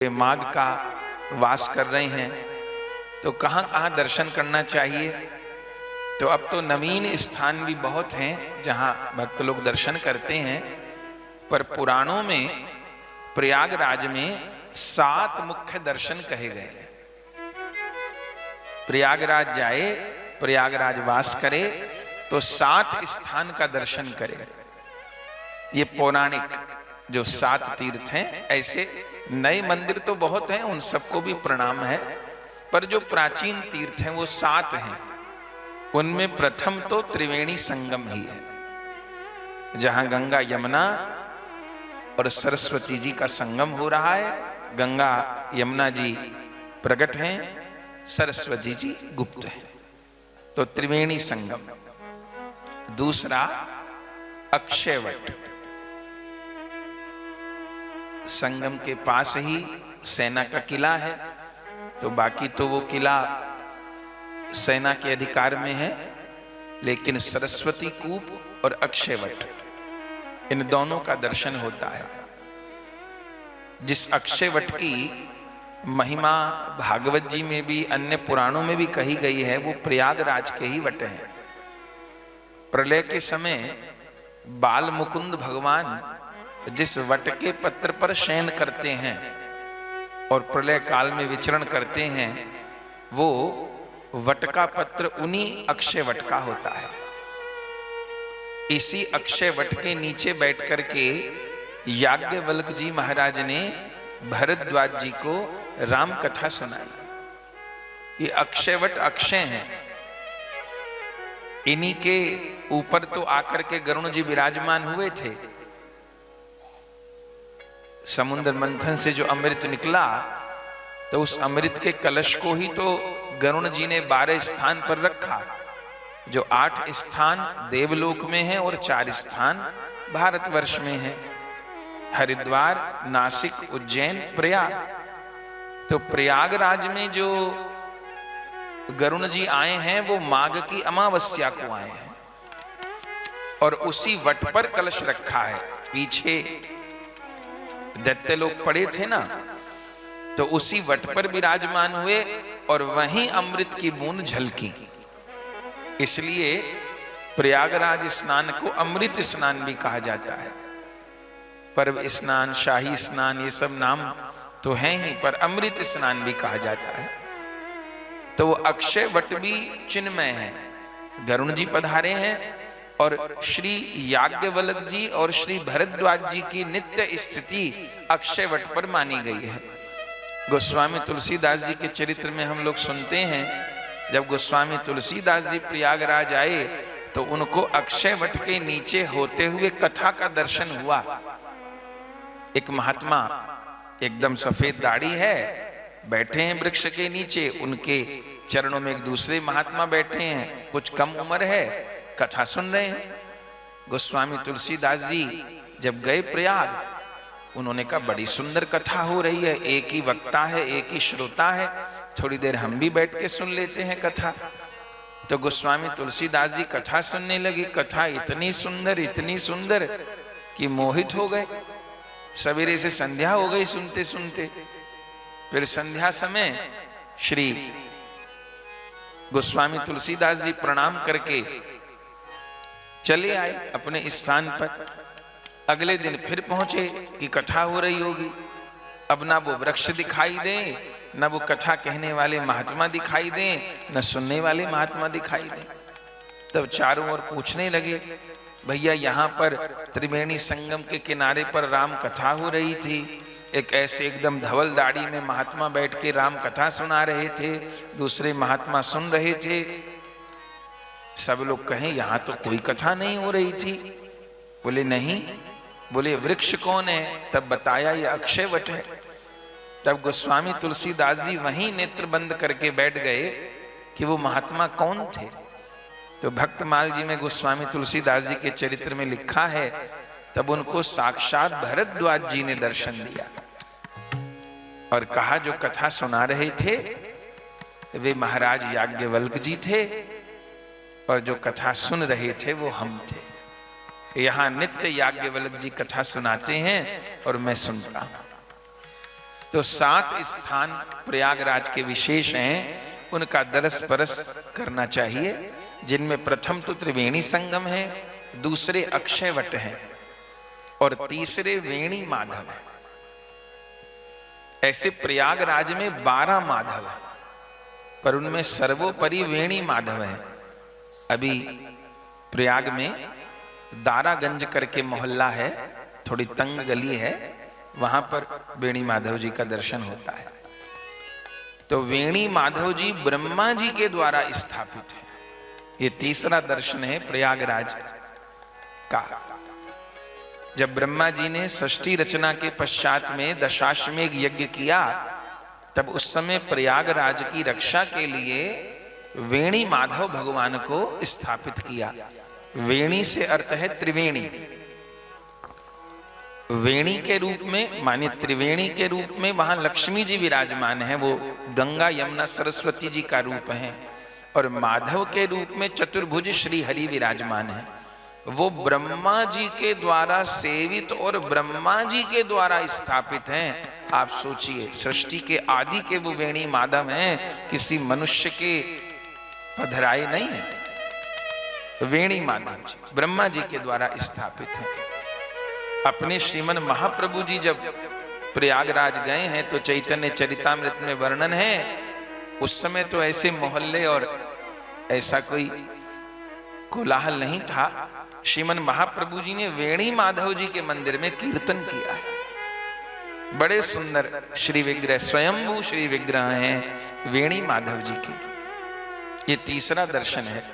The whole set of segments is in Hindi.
माघ का वास कर रहे हैं तो कहाँ कहाँ दर्शन करना चाहिए। तो अब तो नवीन स्थान भी बहुत हैं जहाँ भक्त लोग दर्शन करते हैं, पर पुराणों में प्रयागराज में 7 मुख्य दर्शन कहे गए हैं। प्रयागराज जाए, प्रयागराज वास करे तो 7 स्थान का दर्शन करे। ये पौराणिक जो 7 तीर्थ हैं, ऐसे नए मंदिर तो बहुत हैं, उन सबको भी प्रणाम है, पर जो प्राचीन तीर्थ हैं वो 7 हैं। उनमें प्रथम तो त्रिवेणी संगम ही है, जहां गंगा यमुना और सरस्वती जी का संगम हो रहा है। गंगा यमुना जी प्रकट हैं, सरस्वती जी गुप्त हैं, तो त्रिवेणी संगम। दूसरा अक्षयवट, संगम के पास ही सेना का किला है, तो बाकी तो वो किला सेना के अधिकार में है, लेकिन सरस्वती कूप और अक्षयवट इन दोनों का दर्शन होता है। जिस अक्षयवट की महिमा भागवत जी में भी अन्य पुराणों में भी कही गई है, वो प्रयागराज के ही वट हैं। प्रलय के समय बाल मुकुंद भगवान जिस वट के पत्र पर शयन करते हैं और प्रलय काल में विचरण करते हैं, वो वट का पत्र उन्हीं अक्षय वट का होता है। इसी अक्षय वट के नीचे बैठ करके याज्ञवल्क्य जी महाराज ने भरद्वाज जी को राम कथा सुनाई। ये अक्षय वट अक्षय हैं, इन्हीं के ऊपर तो आकर के गरुण जी विराजमान हुए थे। समुद्र मंथन से जो अमृत निकला, तो उस अमृत के कलश को ही तो गरुण जी ने 12 स्थान पर रखा, जो 8 स्थान देवलोक में है और 4 स्थान भारतवर्ष में है, हरिद्वार, नासिक, उज्जैन, प्रयाग। तो प्रयागराज में जो गरुण जी आए हैं वो माघ की अमावस्या को आए हैं, और उसी वट पर कलश रखा है। पीछे दैत्य लोग पड़े थे ना, तो उसी वट पर विराजमान हुए और वहीं अमृत की बूंद झलकी। इसलिए प्रयागराज स्नान को अमृत स्नान भी कहा जाता है। पर्व स्नान, शाही स्नान, ये सब नाम तो हैं ही, पर अमृत स्नान भी कहा जाता है। तो वो अक्षय वट भी चिन्मय है। गरुण जी पधारे हैं और श्री याज्ञवल्क्य जी और श्री भरद्वाज जी की नित्य स्थिति अक्षय वट पर मानी गई है। गोस्वामी तुलसीदास जी के चरित्र में हम लोग सुनते हैं, जब गोस्वामी तुलसीदास जी प्रयागराज आए तो उनको अक्षय वट के नीचे होते हुए कथा का दर्शन हुआ। एक महात्मा एकदम सफेद दाढ़ी है, बैठे हैं वृक्ष के नीचे, उनके चरणों में एक दूसरे महात्मा बैठे हैं, कुछ कम उम्र है, कथा सुन रहे हैं। गोस्वामी तुलसीदास जी जब गए प्रयाग, उन्होंने कहा बड़ी सुंदर कथा हो रही है, एक ही वक्ता है, एक ही श्रोता है, थोड़ी देर हम भी बैठ के सुन लेते हैं कथा। तो गोस्वामी तुलसीदास जी कथा सुनने लगी। कथा इतनी सुंदर कि मोहित हो गए। सवेरे से संध्या हो गई सुनते सुनते। फिर संध्या समय श्री गोस्वामी तुलसीदास जी प्रणाम करके चले आए अपने स्थान पर। अगले दिन फिर पहुंचे कि कथा हो रही होगी। अब ना वो वृक्ष दिखाई दे, न वो कथा कहने वाले महात्मा दिखाई दे, न सुनने वाले महात्मा दिखाई दे। तब चारों ओर पूछने लगे, भैया यहाँ पर त्रिवेणी संगम के किनारे पर राम कथा हो रही थी, एक ऐसे एकदम धवल दाढ़ी में महात्मा बैठ के राम कथा सुना रहे थे, दूसरे महात्मा सुन रहे थे। सब लोग कहें यहाँ तो कोई कथा नहीं हो रही थी। बोले नहीं। बोले वृक्ष कौन है? तब बताया ये अक्षय वट है। तब गोस्वामी तुलसीदास जी वहीं नेत्र बंद करके बैठ गए कि वो महात्मा कौन थे। तो भक्तमाल जी में गोस्वामी तुलसीदास जी के चरित्र में लिखा है, तब उनको साक्षात भरद्वाज जी ने दर्शन दिया और कहा जो कथा सुना रहे थे वे महाराज याज्ञवल्क्य जी थे, और जो कथा सुन रहे थे वो हम थे। यहाँ नित्य याज्ञवल्क्य जी कथा सुनाते हैं और मैं सुनता हूं। तो 7 स्थान प्रयागराज के विशेष हैं, उनका दरस परस करना चाहिए, जिनमें प्रथम तो त्रिवेणी संगम है, दूसरे अक्षय वट है और तीसरे वेणी माधव है। ऐसे प्रयागराज में 12 माधव है, पर उनमें सर्वोपरि वेणी माधव है। अभी प्रयाग में दारागंज करके मोहल्ला है, थोड़ी तंग गली है, वहां पर वेणी माधव जी का दर्शन होता है। तो वेणी माधव जी ब्रह्मा जी के द्वारा स्थापित है। ये तीसरा दर्शन है प्रयागराज का। जब ब्रह्मा जी ने षष्ठी रचना के पश्चात में दशाश्वमेध यज्ञ किया, तब उस समय प्रयागराज की रक्षा के लिए वेणी माधव भगवान को स्थापित किया। वेणी से अर्थ है त्रिवेणी। वेणी के रूप में माने त्रिवेणी के रूप में वहां लक्ष्मी जी विराजमान है, वो गंगा यमुना सरस्वती जी का रूप है। और माधव के रूप में चतुर्भुज श्री हरि विराजमान है। वो ब्रह्मा जी के द्वारा सेवित और ब्रह्मा जी के द्वारा स्थापित हैं। आप सोचिए, सृष्टि के आदि के वो वेणी माधव हैं, किसी मनुष्य के पधराए नहीं है। वेणी माधव जी ब्रह्मा जी के द्वारा स्थापित हैं। अपने श्रीमन महाप्रभु जी जब प्रयागराज गए हैं तो चैतन्य चरितामृत में वर्णन है, उस समय तो ऐसे मोहल्ले और ऐसा कोई कोलाहल नहीं था। श्रीमन महाप्रभु जी ने वेणी माधव जी के मंदिर में कीर्तन किया है। बड़े सुंदर श्री विग्रह, स्वयंभू श्री विग्रह हैं वेणी माधव जी के। ये तीसरा दर्शन है।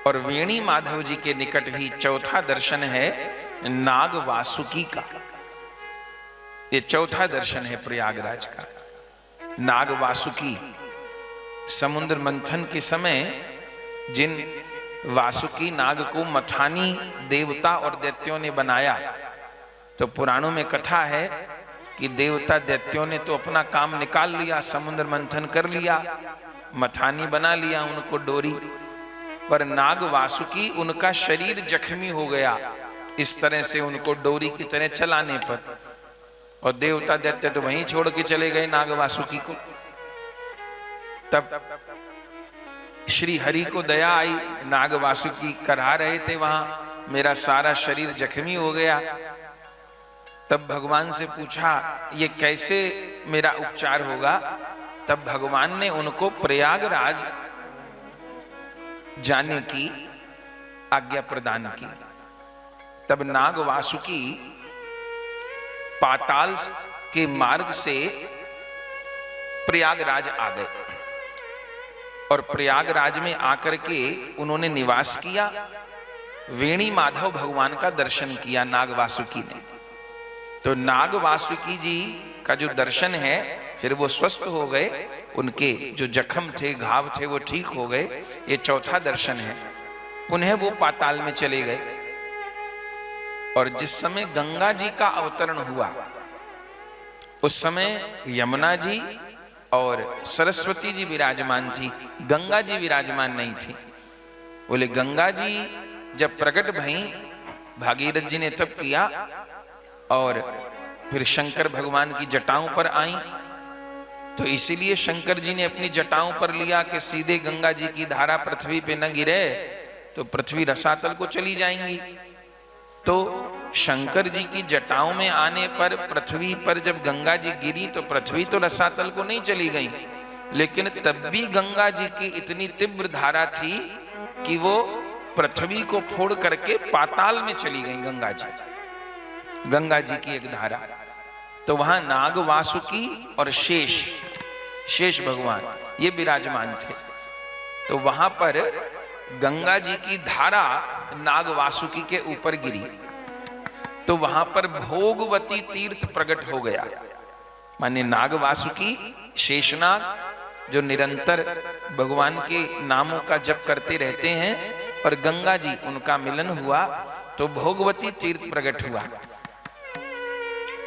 और वेणी माधव जी के निकट ही चौथा दर्शन है नाग वासुकी का। ये चौथा दर्शन है प्रयागराज का। नाग वासुकी, समुद्र मंथन के समय जिन वासुकी नाग को मथानी देवता और दैत्यों ने बनाया, तो पुराणों में कथा है कि देवता दैत्यों ने तो अपना काम निकाल लिया, समुद्र मंथन कर लिया, मथानी बना लिया उनको डोरी, पर नाग वासुकी उनका शरीर जख्मी हो गया इस तरह से उनको डोरी की तरह चलाने पर। और देवता दैत्य तो वहीं छोड़ के चले गए नाग वासुकी को। तब श्री हरि को दया आई, नाग वासुकी करा रहे थे वहां, मेरा सारा शरीर जख्मी हो गया। तब भगवान से पूछा ये कैसे मेरा उपचार होगा। तब भगवान ने उनको प्रयागराज जाने की आज्ञा प्रदान की। तब नाग वासुकी पाताल के मार्ग से प्रयागराज आ गए और प्रयागराज में आकर के उन्होंने निवास किया। वेणी माधव भगवान का दर्शन किया नाग वासुकी ने। तो नाग वासुकी जी का जो दर्शन है, फिर वो स्वस्थ हो गए, उनके जो जख्म थे, घाव थे, वो ठीक हो गए। ये चौथा दर्शन है। पुनः वो पाताल में चले गए। और जिस समय गंगा जी का अवतरण हुआ, उस समय यमुना जी और सरस्वती जी विराजमान थी, गंगा जी विराजमान नहीं थी। बोले गंगा जी जब प्रकट भई, भागीरथ जी ने तप किया और फिर शंकर भगवान की जटाओं पर आई, तो इसीलिए शंकर जी ने अपनी जटाओं पर लिया कि सीधे गंगा जी की धारा पृथ्वी पे न गिरे तो पृथ्वी रसातल को चली जाएंगी। तो शंकर जी की जटाओं में आने पर पृथ्वी पर जब गंगा जी गिरी तो पृथ्वी तो रसातल को नहीं चली गई, लेकिन तब भी गंगा जी की इतनी तीव्र धारा थी कि वो पृथ्वी को फोड़ करके पाताल में चली गई गंगा जी की एक धारा। तो वहां नाग वासुकी और शेष भगवान ये विराजमान थे। तो वहां पर गंगा जी की धारा नाग वासुकी के ऊपर गिरी, तो वहां पर भोगवती तीर्थ प्रकट हो गया। माने नाग वासुकी, शेषनाग जो निरंतर भगवान के नामों का जप करते रहते हैं, और गंगा जी उनका मिलन हुआ तो भोगवती तीर्थ प्रकट हुआ।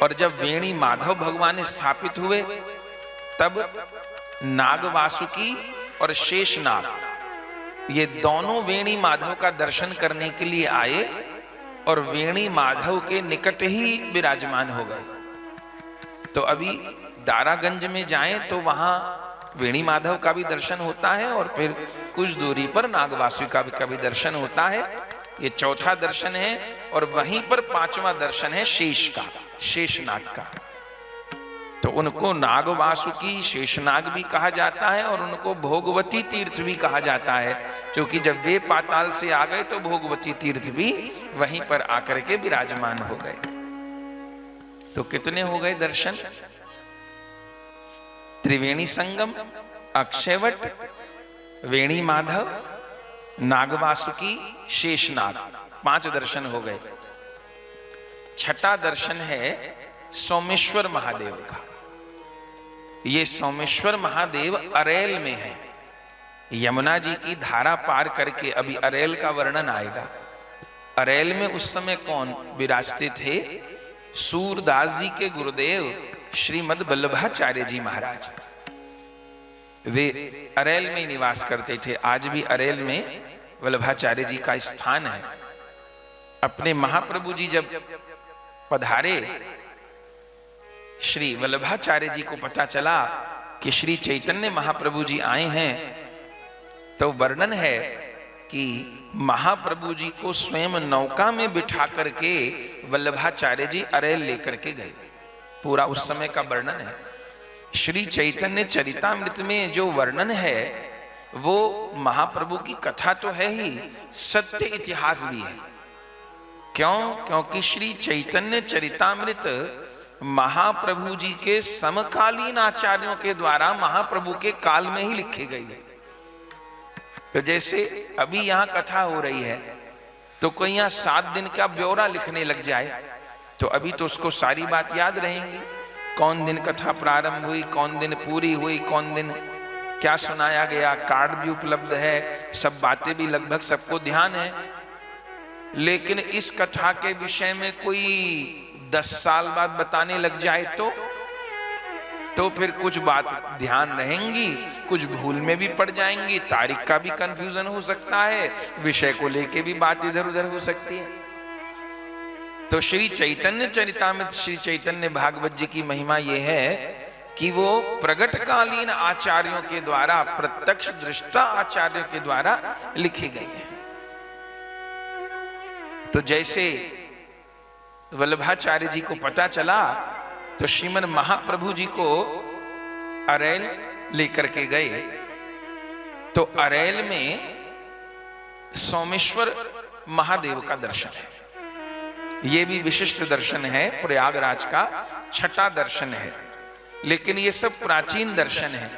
और जब वेणी माधव भगवान स्थापित हुए, तब नाग वासुकी और शेषनाग ये दोनों वेणी माधव का दर्शन करने के लिए आए और वेणी माधव के निकट ही विराजमान हो गए। तो अभी दारागंज में जाएं तो वहां वेणी माधव का भी दर्शन होता है और फिर कुछ दूरी पर नागवासुकी का भी दर्शन होता है। ये चौथा दर्शन है। और वहीं पर पांचवा दर्शन है शेष का, शेषनाग का। तो उनको नागवासुकी शेषनाग भी कहा जाता है और उनको भोगवती तीर्थ भी कहा जाता है, क्योंकि जब वे पाताल से आ गए तो भोगवती तीर्थ भी वहीं पर आकर के विराजमान हो गए। तो कितने हो गए दर्शन? त्रिवेणी संगम, अक्षयवट, वेणी माधव, नागवासुकी, शेषनाग, 5 दर्शन हो गए। छठा दर्शन है सोमेश्वर महादेव का। ये सोमेश्वर महादेव अरेल में है। यमुना जी की धारा पार करके अभी अरेल का वर्णन आएगा। अरेल में उस समय कौन विराजते थे? सूरदास जी के गुरुदेव श्रीमद वल्लभाचार्य जी महाराज। वे अरेल में निवास करते थे। आज भी अरेल में वल्लभाचार्य जी का स्थान है। अपने महाप्रभु जी जब पधारे, श्री वल्लभाचार्य जी को पता चला कि श्री चैतन्य महाप्रभु जी आए हैं, तो वर्णन है कि महाप्रभु जी को स्वयं नौका में बिठा करके वल्लभाचार्य जी अरेल लेकर के गए। पूरा उस समय का वर्णन है। श्री चैतन्य चरितामृत में जो वर्णन है वो महाप्रभु की कथा तो है ही, सत्य इतिहास भी है। क्यों? क्योंकि श्री चैतन्य चरितामृत महाप्रभु जी के समकालीन आचार्यों के द्वारा महाप्रभु के काल में ही लिखी गई है। तो जैसे अभी यहां कथा हो रही है तो कोई यहां 7 दिन का ब्यौरा लिखने लग जाए तो अभी तो उसको सारी बात याद रहेंगी। कौन दिन कथा प्रारंभ हुई, कौन दिन पूरी हुई, कौन दिन क्या सुनाया गया, कार्ड भी उपलब्ध है, सब बातें भी लगभग सबको ध्यान है। लेकिन इस कथा के विषय में कोई 10 साल बाद बताने लग जाए तो फिर कुछ बात ध्यान रहेंगी, कुछ भूल में भी पड़ जाएंगी, तारीख का भी कंफ्यूजन हो सकता है, विषय को लेके भी बात इधर उधर हो सकती है। तो श्री चैतन्य चरितामृत, श्री चैतन्य भागवत जी की महिमा यह है कि वो प्रगटकालीन आचार्यों के द्वारा, प्रत्यक्ष दृष्टा आचार्यों के द्वारा लिखी गई है। तो जैसे वल्लभाचार्य जी को पता चला तो श्रीमद महाप्रभु जी को अरेल लेकर के गए। तो अरेल में सोमेश्वर महादेव का दर्शन है। यह भी विशिष्ट दर्शन है, प्रयागराज का छठा दर्शन है। लेकिन ये सब प्राचीन दर्शन है।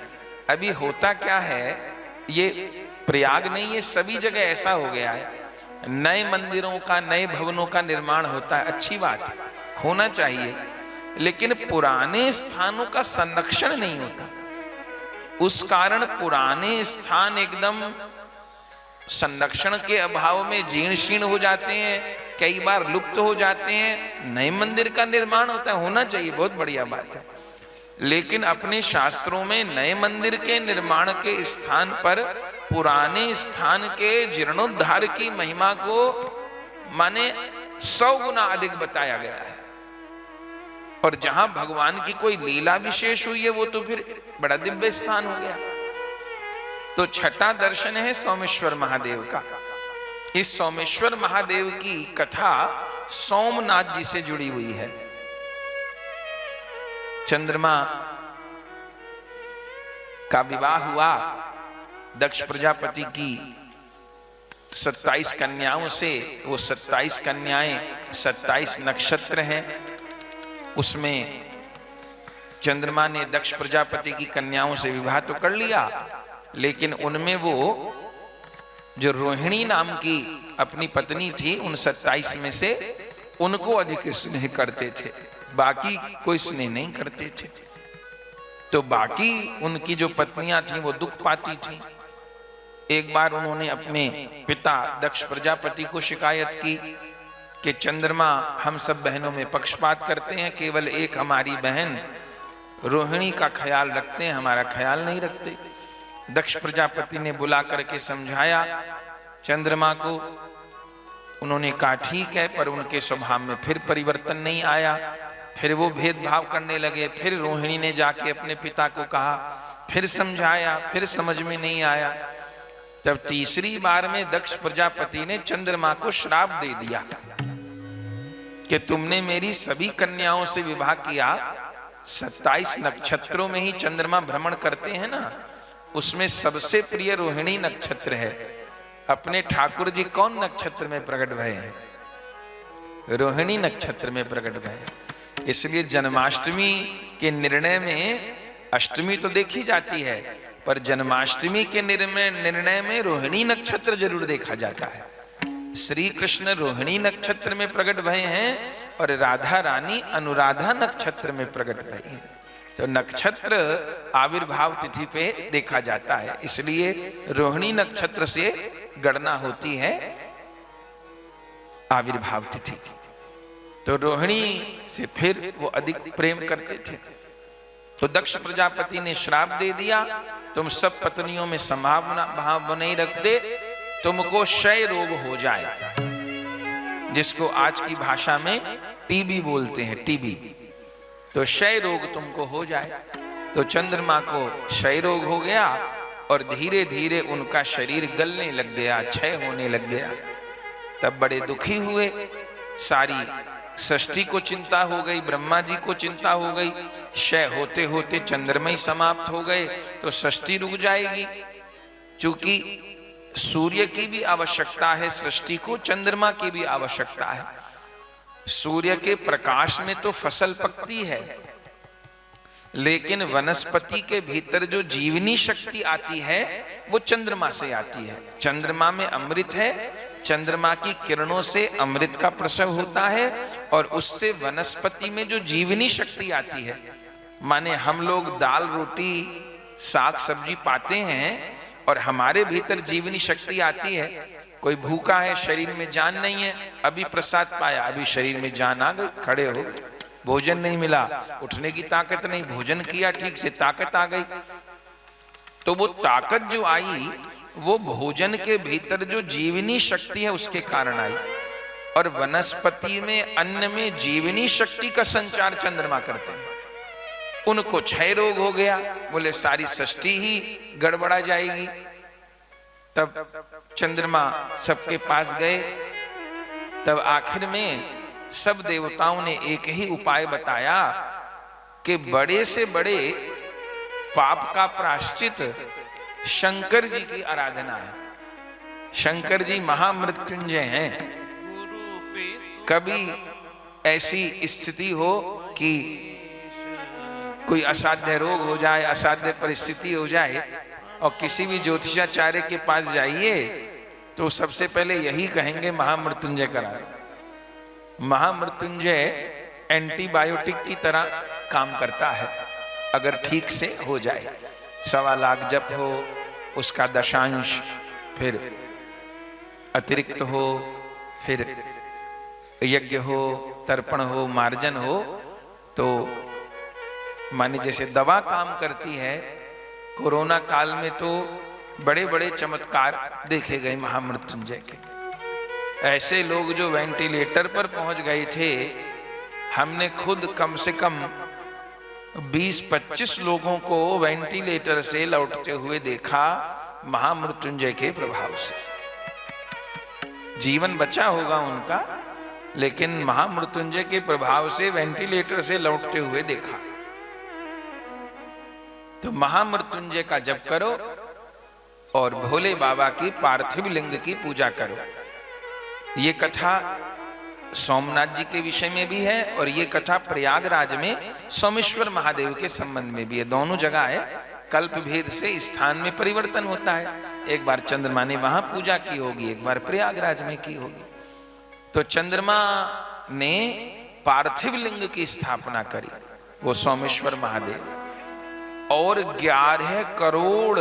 अभी होता क्या है, ये प्रयाग नहीं, ये सभी जगह ऐसा हो गया है, नए मंदिरों का, नए भवनों का निर्माण होता है। अच्छी बात है, होना चाहिए, लेकिन पुराने स्थानों का संरक्षण नहीं होता। उस कारण पुराने स्थान एकदम संरक्षण के अभाव में जीर्ण शीर्ण हो जाते हैं, कई बार लुप्त हो जाते हैं। नए मंदिर का निर्माण होता है, होना चाहिए, बहुत बढ़िया बात है। लेकिन अपने शास्त्रों में नए मंदिर के निर्माण के स्थान पर पुराने स्थान के जीर्णोद्धार की महिमा को माने 100 गुना अधिक बताया गया है। और जहां भगवान की कोई लीला विशेष हुई है वो तो फिर बड़ा दिव्य स्थान हो गया। तो छठा दर्शन है सोमेश्वर महादेव का। इस सोमेश्वर महादेव की कथा सोमनाथ जी से जुड़ी हुई है। चंद्रमा का विवाह हुआ दक्ष प्रजापति की 27 कन्याओं से। वो 27 कन्याएं 27 नक्षत्र हैं। उसमें चंद्रमा ने दक्ष प्रजापति की कन्याओं से विवाह तो कर लिया, लेकिन उनमें वो जो रोहिणी नाम की अपनी पत्नी थी, उन 27 में से उनको अधिक स्नेह करते थे, बाकी कोई स्नेह नहीं करते थे। तो बाकी उनकी जो पत्नियां थीं वो दुख पाती थीं। एक बार उन्होंने अपने पिता दक्ष प्रजापति को शिकायत की कि चंद्रमा हम सब बहनों में पक्षपात करते हैं, केवल एक हमारी बहन रोहिणी का ख्याल रखते हैं, हमारा ख्याल नहीं रखते। दक्ष प्रजापति ने बुला करके समझाया चंद्रमा को। उन्होंने कहा ठीक है, पर उनके स्वभाव में फिर परिवर्तन नहीं आया। फिर वो भेदभाव करने लगे। फिर रोहिणी ने जाके अपने पिता को कहा, फिर समझाया, फिर समझ में नहीं आया। तब तीसरी बार में दक्ष प्रजापति ने चंद्रमा को श्राप दे दिया कि तुमने मेरी सभी कन्याओं से विवाह किया। 27 नक्षत्रों में ही चंद्रमा भ्रमण करते हैं ना, उसमें सबसे प्रिय रोहिणी नक्षत्र है। अपने ठाकुर जी कौन नक्षत्र में प्रकट भये हैं? रोहिणी नक्षत्र में प्रकट भये। इसलिए जन्माष्टमी के निर्णय में अष्टमी तो देखी जाती है, पर जन्माष्टमी के निर्णय में रोहिणी नक्षत्र जरूर देखा जाता है। श्री कृष्ण रोहिणी नक्षत्र में प्रकट भये हैं और राधा रानी अनुराधा नक्षत्र में प्रकट भई हैं। तो नक्षत्र आविर्भाव तिथि पे देखा जाता है, इसलिए रोहिणी नक्षत्र से गणना होती है आविर्भाव तिथि की। तो रोहिणी से फिर वो अधिक प्रेम करते थे। तो दक्ष प्रजापति ने श्राप दे दिया, तुम सब पत्नियों में संभावना भाव नहीं रखते, तुमको क्षय रोग हो जाए, जिसको आज की भाषा में टीबी बोलते हैं, टीबी। तो क्षय रोग तुमको हो जाए। तो चंद्रमा को क्षय रोग हो गया और धीरे धीरे उनका शरीर गलने लग गया, क्षय होने लग गया। तब बड़े दुखी हुए। सारी सृष्टि को चिंता हो गई, ब्रह्मा जी को चिंता हो गई। क्षय होते होते चंद्रमा ही समाप्त हो गए तो सृष्टि रुक जाएगी। चूंकि सूर्य की भी आवश्यकता है सृष्टि को, चंद्रमा की भी आवश्यकता है। सूर्य के प्रकाश में तो फसल पकती है, लेकिन वनस्पति के भीतर जो जीवनी शक्ति आती है वो चंद्रमा से आती है। चंद्रमा में अमृत है, चंद्रमा की किरणों से अमृत का प्रसव होता है और उससे वनस्पति में जो जीवनी शक्ति आती है, माने हम लोग दाल रोटी साग सब्जी पाते हैं और हमारे भीतर जीवनी शक्ति आती है। कोई भूखा है, शरीर में जान नहीं है, अभी प्रसाद पाया, अभी शरीर में जान आ गई, खड़े हो गए। भोजन नहीं मिला, उठने की ताकत नहीं, भोजन किया ठीक से, ताकत आ गई। तो वो ताकत जो आई वो भोजन के भीतर जो जीवनी शक्ति है उसके कारण आई। और वनस्पति में अन्न में जीवनी शक्ति का संचार चंद्रमा करते हैं। उनको क्षय रोग हो गया, बोले सारी सृष्टि ही गड़बड़ा जाएगी। तब चंद्रमा सबके पास गए। तब आखिर में सब देवताओं ने एक ही उपाय बताया कि बड़े से बड़े पाप का प्रायश्चित शंकर जी की आराधना है। शंकर जी महामृत्युंजय हैं। कभी ऐसी स्थिति हो कि कोई असाध्य रोग हो जाए, असाध्य परिस्थिति हो जाए और किसी भी ज्योतिषाचार्य के पास जाइए तो सबसे पहले यही कहेंगे महामृत्युंजय करा लो। महामृत्युंजय एंटीबायोटिक की तरह काम करता है अगर ठीक से हो जाए। 1.25 लाख जप हो, उसका दशांश फिर अतिरिक्त हो, फिर यज्ञ हो, तर्पण हो, मार्जन हो, तो माने जैसे दवा काम करती है। कोरोना काल में तो बड़े बड़े चमत्कार देखे गए महामृत्युंजय के। ऐसे लोग जो वेंटिलेटर पर पहुंच गए थे, हमने खुद कम से कम 20-25 लोगों को वेंटिलेटर से लौटते हुए देखा महामृत्युंजय के प्रभाव से। जीवन बचा होगा उनका, लेकिन महामृत्युंजय के प्रभाव से वेंटिलेटर से लौटते हुए देखा। तो महामृत्युंजय का जप करो और भोले बाबा की पार्थिव लिंग की पूजा करो। ये कथा सोमनाथ जी के विषय में भी है और ये कथा प्रयागराज में सोमेश्वर महादेव के संबंध में भी है। दोनों जगह है। कल्प भेद से स्थान में परिवर्तन होता है। एक बार चंद्रमा ने वहां पूजा की होगी, एक बार प्रयागराज में की होगी। तो चंद्रमा ने पार्थिव लिंग की स्थापना करी, वो सोमेश्वर महादेव, और 11 करोड़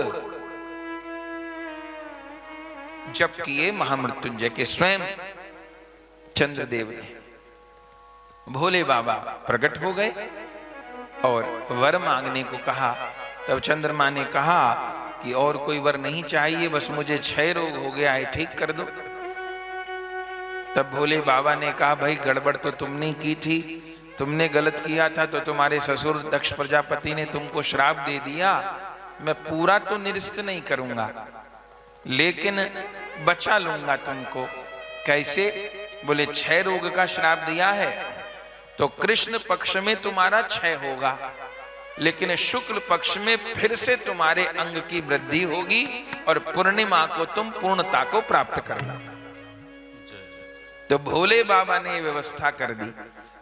जप किए महामृत्युंजय के स्वयं चंद्रदेव ने। भोले बाबा प्रकट हो गए और वर मांगने को कहा। तब चंद्रमा ने कहा कि और कोई वर नहीं चाहिए, बस मुझे क्षय रोग हो गया है, ठीक कर दो। तब भोले बाबा ने कहा भाई गड़बड़ तो तुमने की थी, तुमने गलत किया था तो तुम्हारे ससुर दक्ष प्रजापति ने तुमको श्राप दे दिया, मैं पूरा तो निरस्त नहीं करूंगा लेकिन बचा लूंगा तुमको। कैसे? बोले 6 रोग का श्राप दिया है तो कृष्ण पक्ष में तुम्हारा क्षय होगा, लेकिन शुक्ल पक्ष में फिर से तुम्हारे अंग की वृद्धि होगी और पूर्णिमा को तुम पूर्णता को प्राप्त करना। तो भोले बाबा ने व्यवस्था कर दी।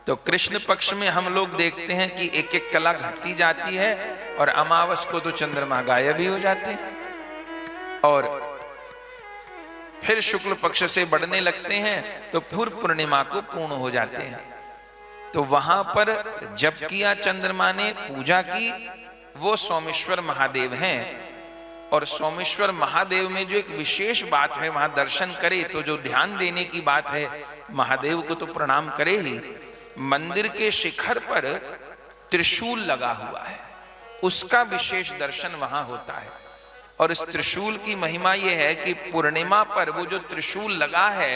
तो कृष्ण पक्ष में हम लोग देखते हैं कि एक एक कला घटती जाती है और अमावस को तो चंद्रमा गायब ही हो जाते हैं और फिर शुक्ल पक्ष से बढ़ने लगते हैं तो पूर्व पूर्णिमा को पूर्ण हो जाते हैं। तो वहां पर जप किया चंद्रमा ने, पूजा की, वो सोमेश्वर महादेव हैं। और सोमेश्वर महादेव में जो एक विशेष बात है, वहां दर्शन करे तो जो ध्यान देने की बात है, महादेव को तो प्रणाम करे ही, मंदिर के शिखर पर त्रिशूल लगा हुआ है, उसका विशेष दर्शन वहां होता है। और इस त्रिशूल की महिमा यह है कि पूर्णिमा पर वो जो त्रिशूल लगा है,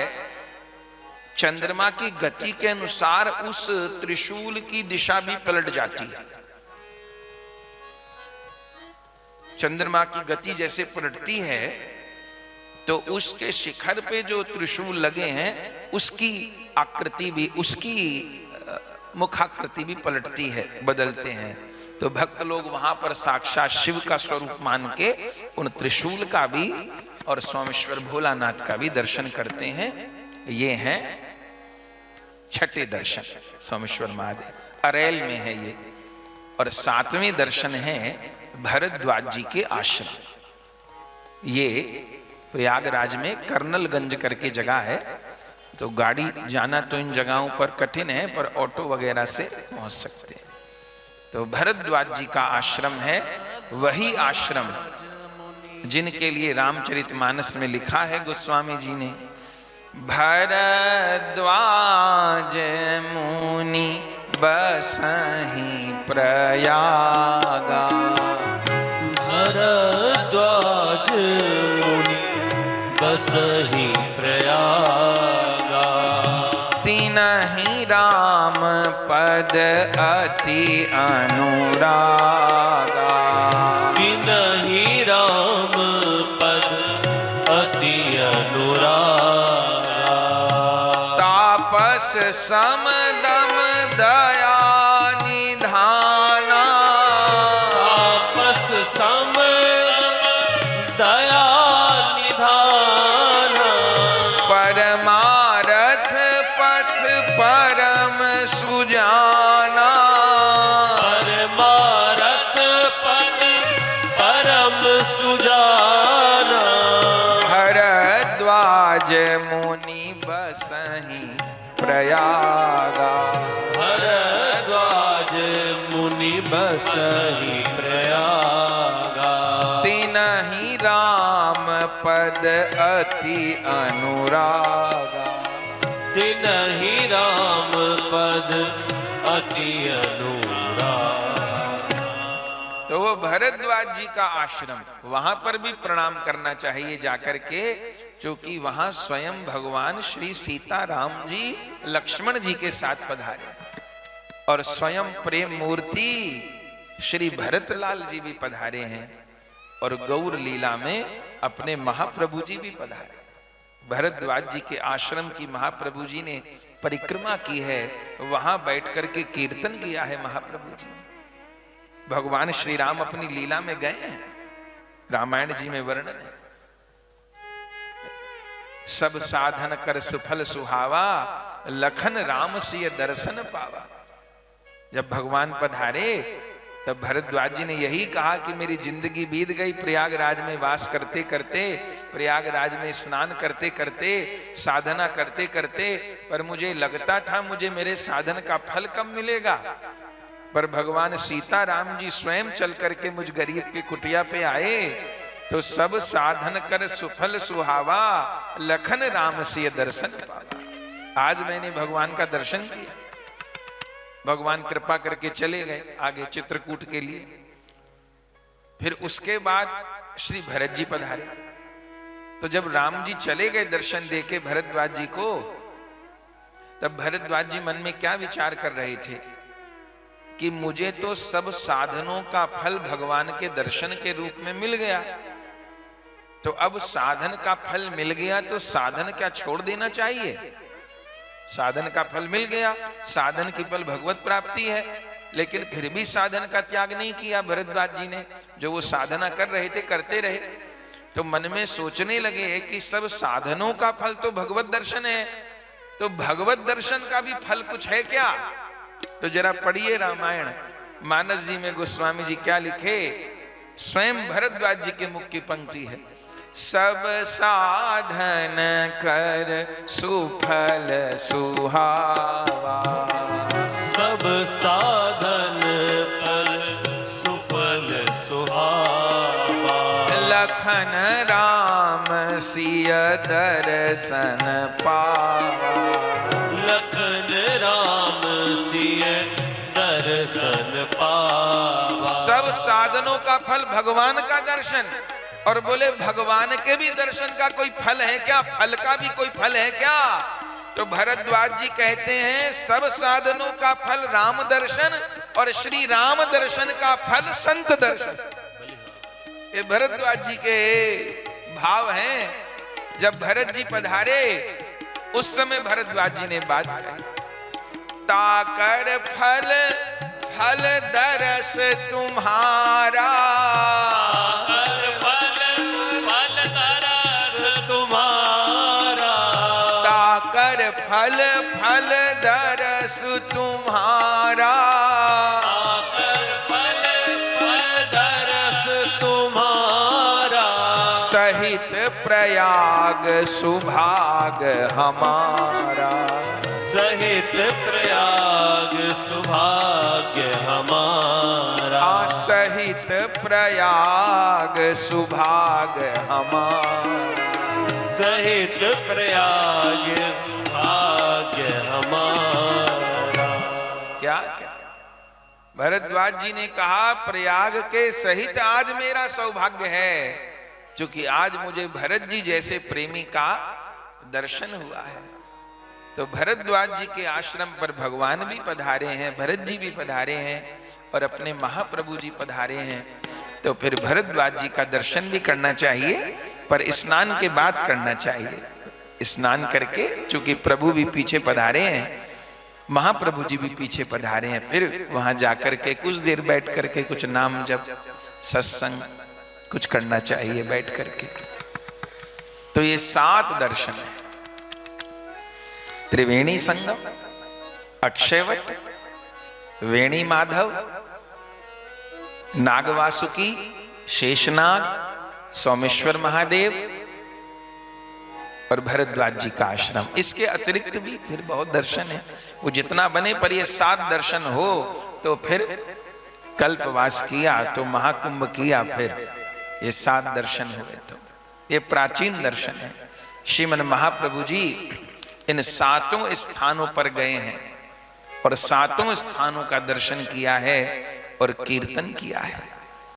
चंद्रमा की गति के अनुसार उस त्रिशूल की दिशा भी पलट जाती है। चंद्रमा की गति जैसे पलटती है तो उसके शिखर पे जो त्रिशूल लगे हैं उसकी आकृति भी, उसकी मुखाकृति भी पलटती है, बदलते हैं। तो भक्त लोग वहां पर साक्षात शिव का स्वरूप मान के उन त्रिशूल का भी और सोमेश्वर भोलानाथ का भी दर्शन करते हैं। ये हैं छठे दर्शन सोमेश्वर महादेव, अरैल में है ये। और 7वें दर्शन है भरद्वाज जी के आश्रम। ये प्रयागराज में कर्नलगंज करके जगह है, तो गाड़ी जाना तो इन जगहों पर कठिन है, पर ऑटो वगैरह से पहुंच सकते हैं। तो भरद्वाज जी का आश्रम है, वही आश्रम जिनके लिए रामचरितमानस में लिखा है गोस्वामी जी ने, भरद्वाज मुनि बसहि प्रयागा, भरद्वाज मुनि बसहि प्रयागा, तिनहि राम पद अति अनुरागा, तिनहि राम पद अति अनुरागा, तापस समदम दया निधाना, तापस सम दया निधाना, परमारथ पथ परम सुजाना, परमारथ पथ परम सुजाना, भरद्वाज मुनि बसहि प्रयागा, भरद्वाज मुनि बसहि प्रयागा, तिनहि राम पद अति अनुरागा, तिनहि राम पद अति अनुरागा। तो वो भरद्वाज जी का आश्रम, वहां पर भी प्रणाम करना चाहिए जाकर के, क्योंकि वहां स्वयं भगवान श्री सीताराम जी लक्ष्मण जी के साथ पधारे और स्वयं प्रेम मूर्ति श्री भरतलाल जी भी पधारे हैं और गौर लीला में अपने महाप्रभु जी भी पधारे। भरद्वाज जी के आश्रम की महाप्रभु जी ने परिक्रमा की है, वहां बैठ करके कीर्तन किया है महाप्रभु जी ने। भगवान श्री राम अपनी लीला में गए हैं, रामायण जी में वर्णन है, सब साधन कर सुफल सुहावा, लखन राम सिय दर्शन पावा। जब भगवान पधारे तब भरद्वाज जी ने यही कहा कि मेरी जिंदगी बीत गई प्रयागराज में वास करते करते, प्रयागराज में स्नान करते करते, साधना करते करते, पर मुझे लगता था मुझे मेरे साधन का फल कब मिलेगा, पर भगवान सीताराम जी स्वयं चल करके मुझ गरीब के कुटिया पे आए, तो सब साधन कर सुफल सुहावा, लखन राम सिय दर्शन पावा। आज मैंने भगवान का दर्शन किया। भगवान कृपा करके चले गए आगे चित्रकूट के लिए। फिर उसके बाद श्री भरत जी पधारे। तो जब राम जी चले गए दर्शन देके भरद्वाज जी को, तब भरद्वाज जी मन में क्या विचार कर रहे थे कि मुझे तो सब साधनों का फल भगवान के दर्शन के रूप में मिल गया, तो अब साधन का फल मिल गया तो साधन क्या छोड़ देना चाहिए? साधन का फल मिल गया, साधन की फल भगवत प्राप्ति है, लेकिन फिर भी साधन का त्याग नहीं किया भरद्वाज जी ने। जो वो साधना कर रहे थे करते रहे। तो मन में सोचने लगे कि सब साधनों का फल तो भगवत दर्शन है, तो भगवत दर्शन का भी फल कुछ है क्या? तो जरा पढ़िए रामायण मानस जी में गोस्वामी जी क्या लिखे। स्वयं भरद्वाज जी के मुख की पंक्ति है, सब साधन कर सुफल सुहावा, सब साधन कर सुफल सुहावा, लखन राम सिय दर्शन पावा, लखन राम सिय दर्शन पावा। सब साधनों का फल भगवान का दर्शन। और बोले भगवान के भी दर्शन का कोई फल है क्या? फल का भी कोई फल है क्या? तो भरद्वाज जी कहते हैं सब साधनों का फल राम दर्शन, और श्री राम दर्शन का फल संत दर्शन। ये भरद्वाज जी के भाव हैं। जब भरत जी पधारे उस समय भरद्वाज जी ने बात कही, ताकर फल फल दरस तुम्हारा, ताकर फल फल दरस तुम्हारा, फल फल दरस तुम्हारा, सहित प्रयाग सुभाग हमारा, सहित प्रयाग सुभाग्य हमारा, सहित प्रयाग सुभाग हमारा, सहित प्रयाग सुभाग्य हमारा। क्या क्या भरद्वाज जी ने कहा, प्रयाग के सहित आज मेरा सौभाग्य है, क्योंकि आज मुझे भरत जी जैसे प्रेमी का दर्शन हुआ है। तो भरद्वाज जी के आश्रम पर भगवान भी पधारे हैं, भरत जी भी पधारे हैं, और अपने महाप्रभु जी पधारे हैं। तो फिर भरद्वाज जी का दर्शन भी करना चाहिए, पर स्नान के बाद करना चाहिए। स्नान करके, चूंकि प्रभु भी पीछे पधारे हैं, महाप्रभु जी भी पीछे पधारे हैं, फिर वहां जाकर के कुछ देर बैठ करके कुछ नाम जप सत्संग कुछ करना चाहिए बैठ करके। तो ये 7 दर्शन है, त्रिवेणी संगम, अक्षयवट, वेणी माधव, नागवासुकी, शेषनाग, सोमेश्वर महादेव और भरद्वाज जी का आश्रम। इसके अतिरिक्त भी फिर बहुत दर्शन है, वो जितना बने, पर ये 7 दर्शन हो तो फिर कल्पवास किया तो महाकुंभ किया, फिर ये 7 दर्शन हुए। तो ये प्राचीन दर्शन है। श्रीमन महाप्रभु जी इन 7 स्थानों पर गए हैं और 7 स्थानों का दर्शन किया है और कीर्तन किया है।